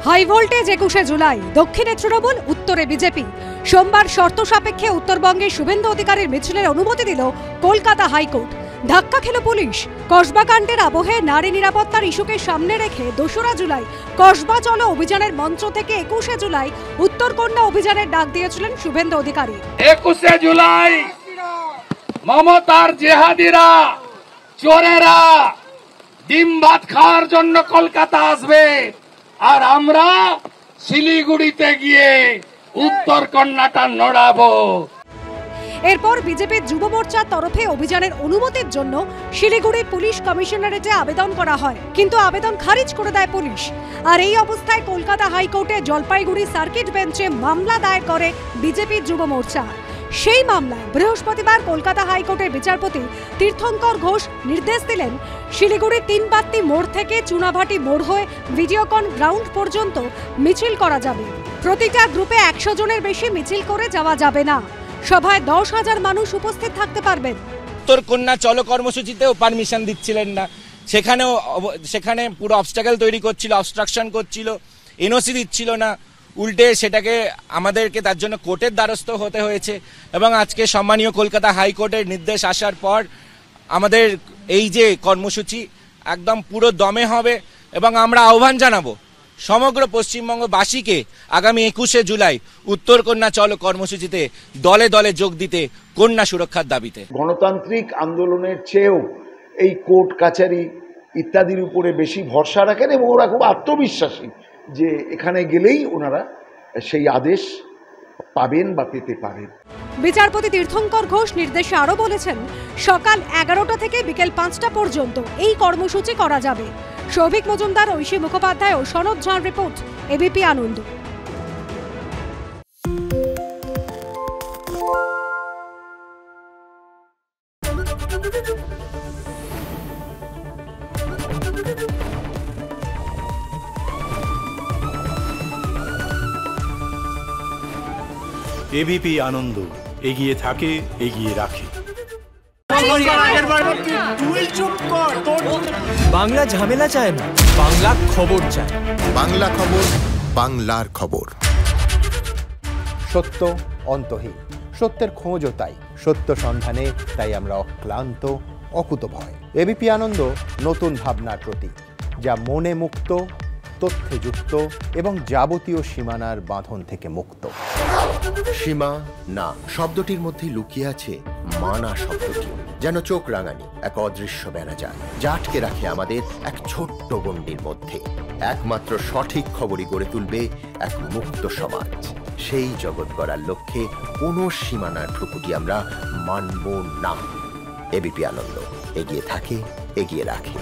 High voltage 21 July, দক্ষিণে তৃণমূল, উত্তরে BJP. সোমবার শর্ত সাপেক্ষে উত্তরবঙ্গে শুভেন্দু অধিকারীর মিছিলের অনুমতি দিল কলকাতা হাইকোর্ট। ধাক্কা খেল পুলিশ। কসবা কাণ্ডের আবহে নারী নিরাপত্তার ইস্যুকে সামনে রেখে 2রা জুলাই কসবা চলো অভিযানের মঞ্চ থেকে 21 জুলাই উত্তরকন্যা অভিযানের ডাক দিয়েছিলেন শুভেন্দু অধিকারী। 21 জুলাই মমতার জেহাদিরা, চোরেরা ডিম ভাত খাওয়ার জন্য কলকাতা আসবে, আর আমরা শিলিগুড়িতে গিয়ে উত্তরকন্যাটা নড়াবো। এরপর বিজেপির যুব মোর্চার তরফে অভিযানের অনুমতির জন্য শিলিগুড়ির পুলিশ কমিশনারেটে আবেদন করা হয়, কিন্তু আবেদন খারিজ করে দেয় পুলিশ। আর এই অবস্থায় কলকাতা হাইকোর্টে জলপাইগুড়ি সার্কিট বেঞ্চে মামলা দায়ের করে বিজেপির যুব মোর্চা। সেই মামলায় বৃহস্পতিবার কলকাতা হাইকোর্টের বিচারপতি তীর্থঙ্কর ঘোষ নির্দেশ দিলেন, শিলিগুড়ির 3 বাত্তি মোড় থেকে চুনাভাটি মোড় হয়ে ভিডিওকন গ্রাউন্ড পর্যন্ত মিছিল করা যাবে। প্রতিটা গ্রুপে 100 জনের বেশি মিছিল করে যাওয়া যাবে না। সভায় 10,000 মানুষ উপস্থিত থাকতে পারবেন। উত্তরকন্যা চলো কর্মসূচিতেও পারমিশন দিচ্ছিলেন না, সেখানে পুরো অবস্টাকেল তৈরি করছিল, অবস্ট্রাকশন করছিল, এনওসি দিচ্ছিল না। উল্টে সেটাকে আমাদেরকে তার জন্য কোর্টের দ্বারস্থ হতে হয়েছে। এবং আজকে সম্মানীয় কলকাতা হাইকোর্টের নির্দেশ আসার পর আমাদের এই যে কর্মসূচি একদম পুরো দমে হবে। এবং আমরা আহ্বান জানাবো সমগ্র পশ্চিমবঙ্গবাসীকে আগামী 21 জুলাই উত্তরকন্যা চলো কর্মসূচিতে দলে দলে যোগ দিতে, কন্যা সুরক্ষার দাবিতে। গণতান্ত্রিক আন্দোলনের চেয়েও এই কোর্ট কাছারি ইত্যাদির উপরে বেশি ভরসা রাখেন এবং ওরা খুব আত্মবিশ্বাসী যে এখানে গেলেই ওনারা সেই আদেশ পাবেন বা পেতে পারেন। বিচারপতি তীর্থঙ্কর ঘোষ নির্দেশে আরও বলেছেন, সকাল 11টা থেকে বিকেল 5টা পর্যন্ত এই কর্মসূচি করা যাবে। সৌভিক মজুমদার, ঐশী মুখোপাধ্যায় ও সনদ ঝাঁর রিপোর্ট, এবিপি আনন্দ। এবিপি আনন্দ, এগিয়ে থাকে, এগিয়ে রাখে। বাংলা ঝামেলা চায় না, বাংলা খবর চায়। বাংলা খবর, বাংলার খবর। সত্য অন্তহীন, সত্যের খোঁজও তাই, সত্য সন্ধানে তাই আমরা অক্লান্ত, অকুতভয়। এবিপি আনন্দ নতুন ভাবনার প্রতীক, যা মনে মুক্ত, তথ্যে যুক্ত এবং যাবতীয় সীমানার বাঁধন থেকে মুক্ত। সীমা না শব্দটির মধ্যে লুকিয়ে আছে মানা শব্দটি, যেন চোখ রাঙানি এক অদৃশ্য বেড়াজাল, যা আটকে রাখে আমাদের এক ছোট্ট গণ্ডির মধ্যে। একমাত্র সঠিক খবরই গড়ে তুলবে এক মুক্ত সমাজ। সেই জগৎ গড়ার লক্ষ্যে কোনো সীমানার ঠুকুটি আমরা মানব না। এবিপি আনন্দ, এগিয়ে থাকে, এগিয়ে রাখে।